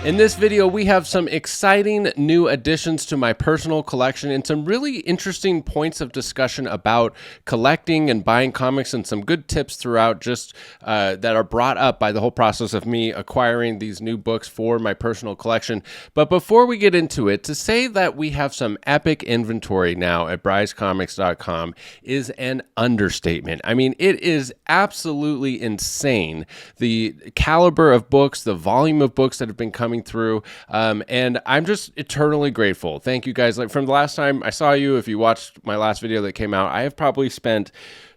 In this video, we have some exciting new additions to my personal collection and some really interesting points of discussion about collecting and buying comics, and some good tips throughout just that are brought up by the whole process of me acquiring these new books for my personal collection. But before we get into it, to say that we have some epic inventory now at brycecomics.com is an understatement. I mean, it is absolutely insane. The caliber of books, the volume of books that have been coming through, and I'm just eternally grateful. Thank you guys. Like, from the last time I saw you, if you watched my last video that came out, I have probably spent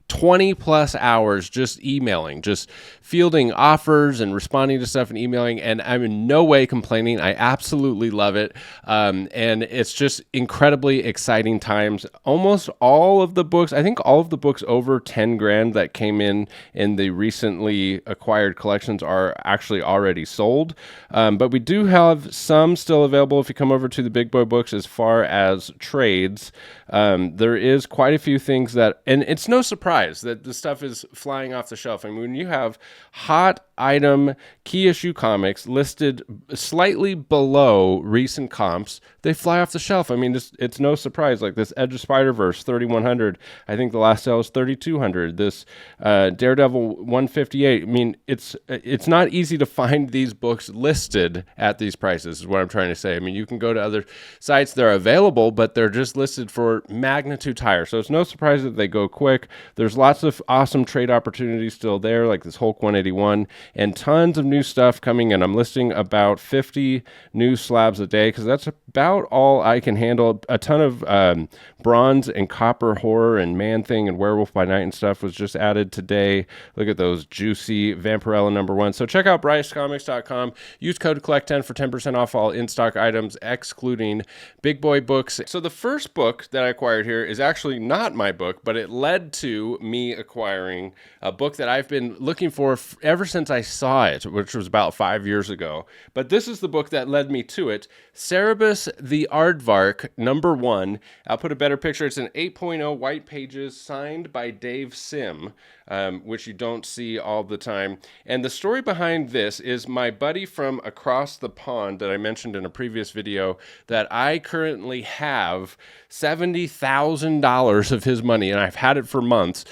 20 plus hours just emailing, just fielding offers and responding to stuff and emailing, and I'm in no way complaining. I absolutely love it. And it's just incredibly exciting times. Almost all of the books, I think all of the books over 10 grand that came in the recently acquired collections are actually already sold. But we do have some still available if you come over to the Big Boy Books as far as trades. There is quite a few things that, and it's no surprise that the stuff is flying off the shelf. I mean, when you have hot item key issue comics listed slightly below recent comps, they fly off the shelf. I mean, it's no surprise. Like this Edge of Spider-Verse 3100, I think the last sale was 3200. This Daredevil 158. I mean, it's not easy to find these books listed at these prices, is what I'm trying to say. I mean, you can go to other sites, they're available, but they're just listed for magnitudes higher. So it's no surprise that they go quick. There's lots of awesome trade opportunities still there, like this Hulk 181, and tons of new stuff coming in. I'm listing about 50 new slabs a day because that's about all I can handle. A ton of bronze and copper horror and Man-Thing and Werewolf by Night and stuff was just added today. Look at those juicy Vampirella #1. So check out brycecomics.com. Use code COLLECT10 for 10% off all in-stock items, excluding Big Boy Books. So the first book that I acquired here is actually not my book, but it led to me acquiring a book that I've been looking for ever since I saw it, which was about 5 years ago. But this is the book that led me to it. Cereabus the Aardvark #1. I'll put a better picture. It's an 8.0 white pages signed by Dave Sim, which you don't see all the time. And the story behind this is my buddy from across the pond that I mentioned in a previous video, that I currently have $70,000 of his money, and I've had it for months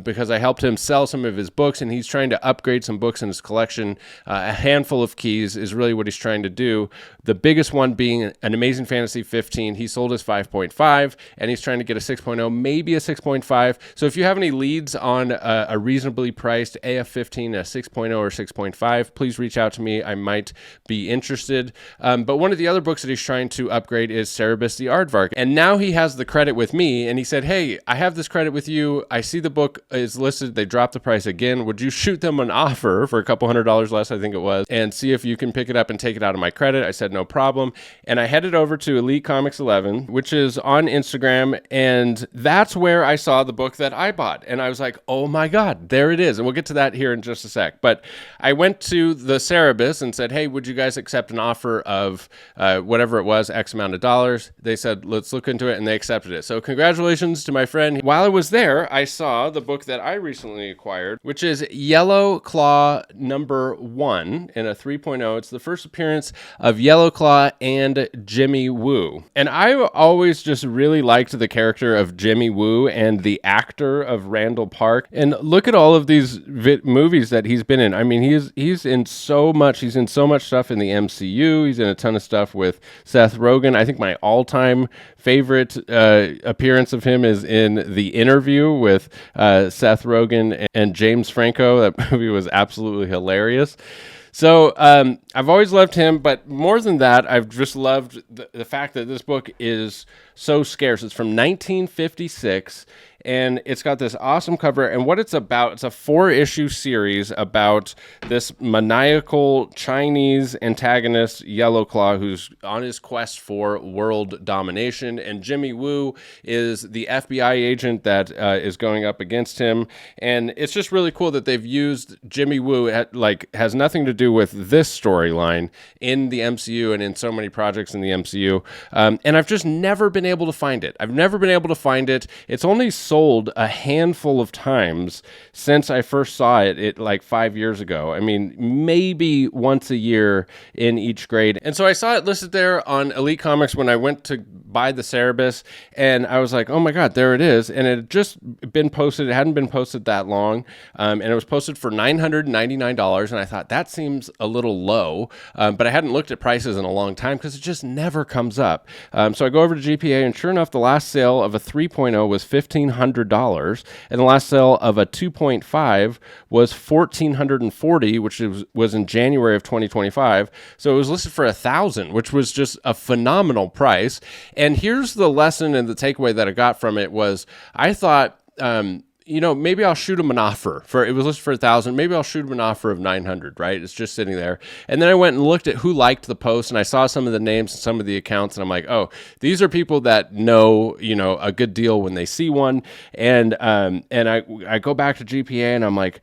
because I helped him sell some of his books, and he's trying to upgrade some books in his collection. A handful of keys is really what he's trying to do. The biggest one being an Amazing Fantasy 15. He sold his 5.5, and he's trying to get a 6.0, maybe a 6.5. So if you have any leads on a reasonably priced AF15, a 6.0 or 6.5, please reach out to me. I might be interested. But one of the other books that he's trying to upgrade is Cereabus the Aardvark. And now he has the credit with me, and he said, hey, I have this credit with you. I see the book is listed. They dropped the price again. Would you shoot them an offer for a couple $100 less, I think it was, and see if you can pick it up and take it out of my credit? I said, no problem. And I headed over to Elite Comics 11, which is on Instagram, and that's where I saw the book that I bought. And I was like, oh my God, there it is. And we'll get to that here in just a sec. But I went to the Cereabus and said, hey, would you guys accept an offer of whatever it was, X amount of dollars? They said, let's look into it, and they accepted it. So congratulations to my friend. While I was there, I saw the book that I recently acquired, which is Yellow Claw #1 in a 3.0. It's the first appearance of Yellow Claw and Jimmy Woo. And I always just really liked the character of Jimmy Woo and the actor of Randall Park. And look at all of these movies that he's been in. I mean, he's in so much. He's in so much stuff in the MCU. He's in a ton of stuff with Seth Rogen. I think my all-time favorite appearance of him is in The Interview with Seth Rogen and James Franco. That movie was absolutely hilarious. So I've always loved him, but more than that, I've just loved the fact that this book is so scarce. It's from 1956, and it's got this awesome cover. And what it's about, it's a 4-issue series about this maniacal Chinese antagonist, Yellow Claw, who's on his quest for world domination. And Jimmy Woo is the FBI agent that is going up against him. And it's just really cool that they've used Jimmy Woo, has nothing to do do with this storyline in the MCU and in so many projects in the MCU. And I've just never been able to find it. It's only sold a handful of times since I first saw it like 5 years ago. I mean, maybe once a year in each grade. And so I saw it listed there on Elite Comics when I went to buy the Cereabus, and I was like, oh my God, there it is. And it had just been posted. It hadn't been posted that long. And it was posted for $999. And I thought that seems a little low. But I hadn't looked at prices in a long time because it just never comes up. So I go over to GPA, and sure enough, the last sale of a 3.0 was $1,500. And the last sale of a 2.5 was $1,440, which was in January of 2025. So it was listed for $1,000, which was just a phenomenal price. And here's the lesson and the takeaway that I got from it was I thought, maybe I'll shoot him an offer it was listed for $1,000. Maybe I'll shoot him an offer of $900, right? It's just sitting there. And then I went and looked at who liked the post, and I saw some of the names and some of the accounts, and I'm like, oh, these are people that know, a good deal when they see one. And I go back to GPA, and I'm like,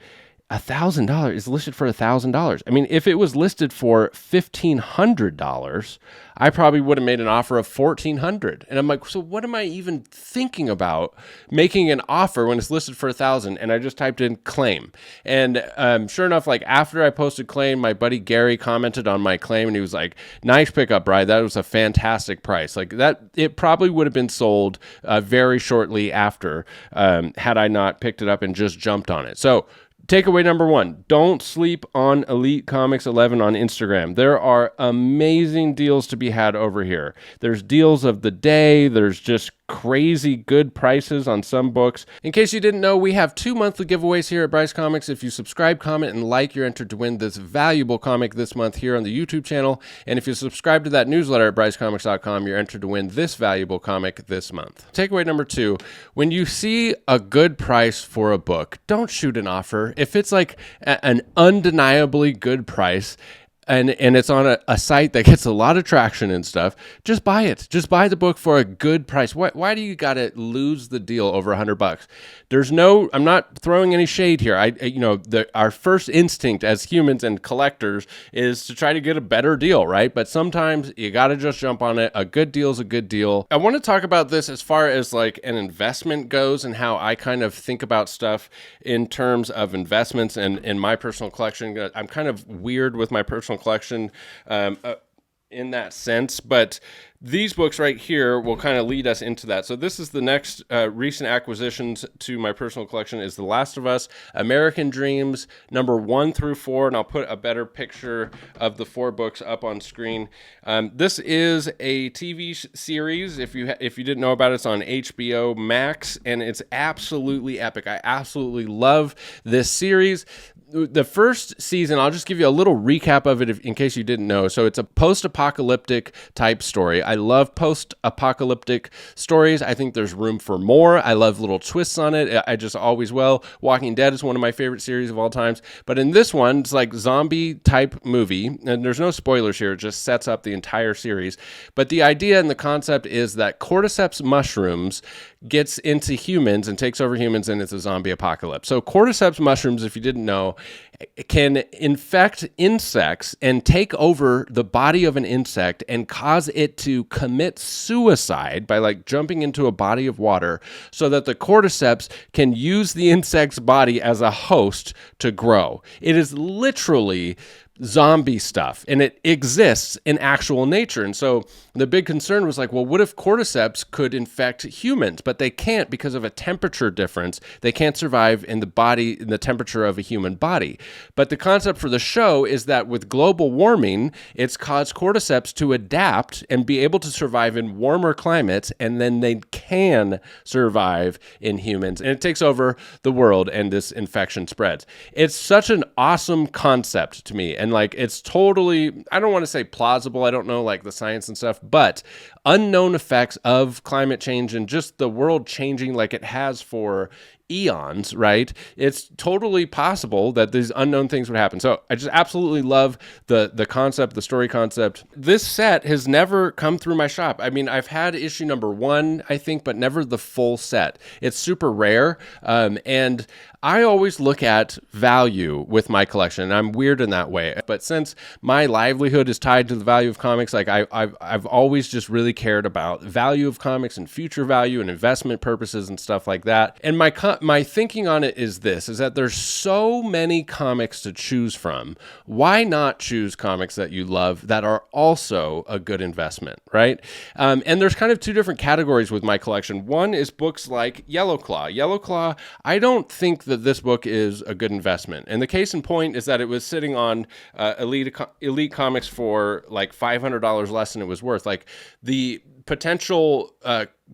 $1,000 is listed for $1,000. I mean, if it was listed for $1,500, I probably would have made an offer of $1,400. And I'm like, so what am I even thinking about making an offer when it's listed for $1,000? And I just typed in claim. And sure enough, like after I posted claim, my buddy Gary commented on my claim, and he was like, nice pickup, Bri. That was a fantastic price. Like that, it probably would have been sold very shortly after had I not picked it up and just jumped on it. So takeaway number one, don't sleep on Elite Comics 11 on Instagram. There are amazing deals to be had over here. There's deals of the day. There's just crazy good prices on some books. In case you didn't know, we have 2 monthly giveaways here at Bryce Comics. If you subscribe, comment, and like, you're entered to win this valuable comic this month here on the YouTube channel. And if you subscribe to that newsletter at brycecomics.com, you're entered to win this valuable comic this month. Takeaway number two, when you see a good price for a book, don't shoot an offer. If it's like an undeniably good price, and it's on a site that gets a lot of traction and stuff, just buy it. Just buy the book for a good price. Why do you got to lose the deal over $100? I'm not throwing any shade here. Our first instinct as humans and collectors is to try to get a better deal, right? But sometimes you got to just jump on it. A good deal is a good deal. I want to talk about this as far as like an investment goes and how I kind of think about stuff in terms of investments and in my personal collection. I'm kind of weird with my personal collection in that sense, but these books right here will kind of lead us into that. So this is the next recent acquisitions to my personal collection is The Last of Us, American Dreams, number 1 through 4, and I'll put a better picture of the 4 books up on screen. This is a TV series. If you didn't know about it, it's on HBO Max, and it's absolutely epic. I absolutely love this series. The first season, I'll just give you a little recap of it in case you didn't know. So it's a post-apocalyptic type story. I love post-apocalyptic stories. I think there's room for more. I love little twists on it. I just always will. Walking Dead is one of my favorite series of all times. But in this one, it's like zombie type movie. And there's no spoilers here. It just sets up the entire series. But the idea and the concept is that cordyceps mushrooms gets into humans and takes over humans, and it's a zombie apocalypse. So cordyceps mushrooms, if you didn't know, can infect insects and take over the body of an insect and cause it to commit suicide by like jumping into a body of water so that the cordyceps can use the insect's body as a host to grow. It is literally zombie stuff, and it exists in actual nature. And so the big concern was like, well, what if cordyceps could infect humans? But they can't because of a temperature difference. They can't survive in the temperature of a human body. But the concept for the show is that with global warming, it's caused cordyceps to adapt and be able to survive in warmer climates, and then they can survive in humans. And it takes over the world, and this infection spreads. It's such an awesome concept to me. And like, it's totally, I don't want to say plausible. I don't know like the science and stuff, but unknown effects of climate change and just the world changing like it has for eons, right? It's totally possible that these unknown things would happen. So I just absolutely love the concept, the story concept. This set has never come through my shop. I mean, I've had issue number 1, I think, but never the full set. It's super rare. And I always look at value with my collection, and I'm weird in that way. But since my livelihood is tied to the value of comics, like I've always just really cared about value of comics and future value and investment purposes and stuff like that. And my thinking on it is this: is that there's so many comics to choose from. Why not choose comics that you love that are also a good investment, right? And there's kind of two different categories with my collection. One is books like Yellow Claw. Yellow Claw, I don't think that this book is a good investment. And the case in point is that it was sitting on Elite Comics for like $500 less than it was worth. Like the potential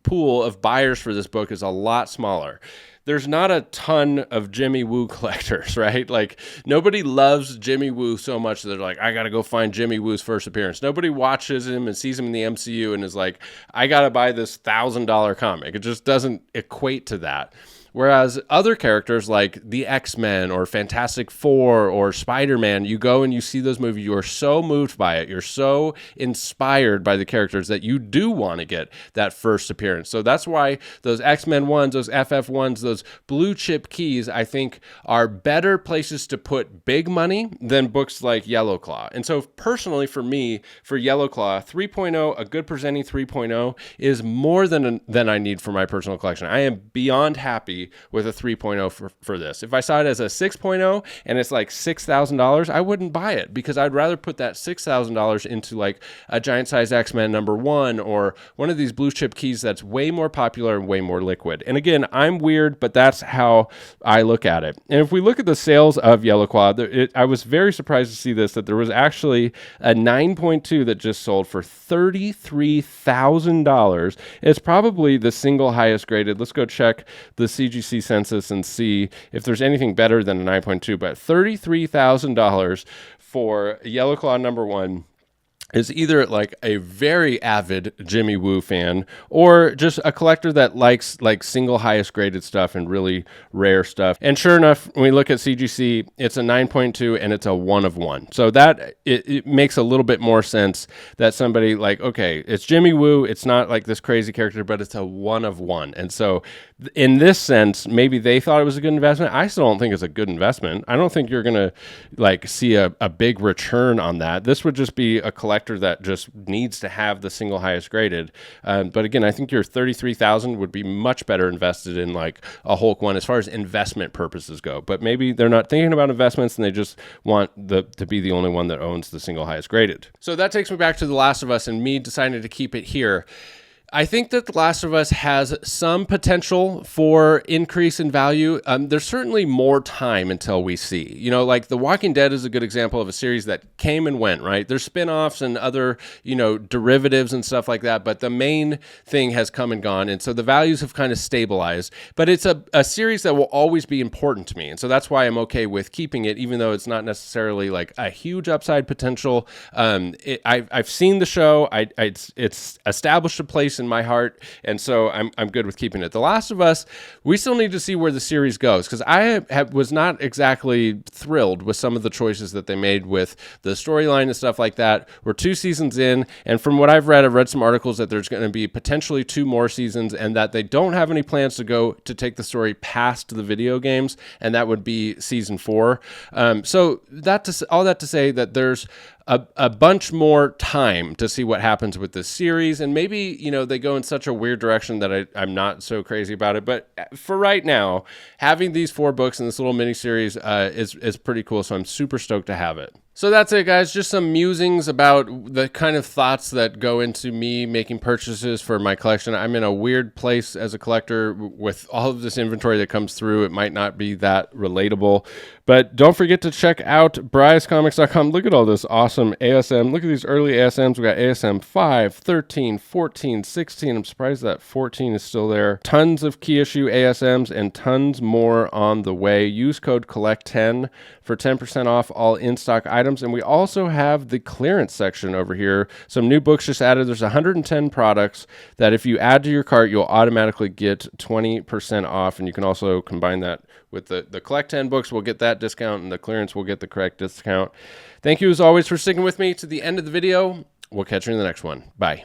pool of buyers for this book is a lot smaller. There's not a ton of Jimmy Woo collectors, right? Like nobody loves Jimmy Woo so much that they're like, I got to go find Jimmy Woo's first appearance. Nobody watches him and sees him in the MCU and is like, I got to buy this $1,000 comic. It just doesn't equate to that. Whereas other characters like the X-Men or Fantastic Four or Spider-Man, you go and you see those movies, you are so moved by it, you're so inspired by the characters that you do want to get that first appearance. So that's why those X-Men ones, those FF ones, those blue chip keys, I think are better places to put big money than books like Yellow Claw. And so personally for me, for Yellow Claw, 3.0, a good presenting 3.0 is more than I need for my personal collection. I am beyond happy with a 3.0 for this. If I saw it as a 6.0 and it's like $6,000, I wouldn't buy it because I'd rather put that $6,000 into like a giant size X-Men #1 or one of these blue chip keys that's way more popular and way more liquid. And again, I'm weird, but that's how I look at it. And if we look at the sales of Yellow Claw, I was very surprised to see this, that there was actually a 9.2 that just sold for $33,000. It's probably the single highest graded. Let's go check the CGC census and see if there's anything better than a 9.2, but $33,000 for Yellow Claw #1 is either like a very avid Jimmy Woo fan or just a collector that likes like single highest graded stuff and really rare stuff. And sure enough, when we look at CGC, it's a 9.2 and it's a 1 of 1. So that it makes a little bit more sense that somebody like, okay, it's Jimmy Woo, it's not like this crazy character, but it's a 1 of 1. And so in this sense, maybe they thought it was a good investment. I still don't think it's a good investment. I don't think you're going to like see a big return on that. This would just be a collector that just needs to have the single highest graded. But again, I think your $33,000 would be much better invested in like a Hulk one as far as investment purposes go. But maybe they're not thinking about investments and they just want to be the only one that owns the single highest graded. So that takes me back to The Last of Us and me deciding to keep it here. I think that The Last of Us has some potential for increase in value. There's certainly more time until we see. You know, like The Walking Dead is a good example of a series that came and went, right? There's spin-offs and other, derivatives and stuff like that, but the main thing has come and gone, and so the values have kind of stabilized. But it's a series that will always be important to me, and so that's why I'm okay with keeping it, even though it's not necessarily like a huge upside potential. I've seen the show. It's established a place in my heart, and so I'm good with keeping it. The Last of Us, we still need to see where the series goes, because I was not exactly thrilled with some of the choices that they made with the storyline and stuff like that. We're 2 seasons in, and from what I've read some articles that there's going to be potentially 2 more seasons, and that they don't have any plans to take the story past the video games, and that would be season 4. So all that to say that there's a bunch more time to see what happens with this series, and maybe they go in such a weird direction that I'm not so crazy about it. But for right now, having these 4 books in this little mini series is pretty cool. So I'm super stoked to have it. So that's it, guys. Just some musings about the kind of thoughts that go into me making purchases for my collection. I'm in a weird place as a collector with all of this inventory that comes through. It might not be that relatable, but don't forget to check out briascomics.com. Look at all this awesome ASM. Look at these early ASMs. We got ASM 5, 13, 14, 16. I'm surprised that 14 is still there. Tons of key issue ASMs and tons more on the way. Use code COLLECT10 for 10% off all in-stock items. And we also have the clearance section over here. Some new books just added. There's 110 products that if you add to your cart, you'll automatically get 20% off. And you can also combine that with the Collect 10 books. We'll get that discount, and the clearance will get the correct discount. Thank you as always for sticking with me to the end of the video. We'll catch you in the next one. Bye.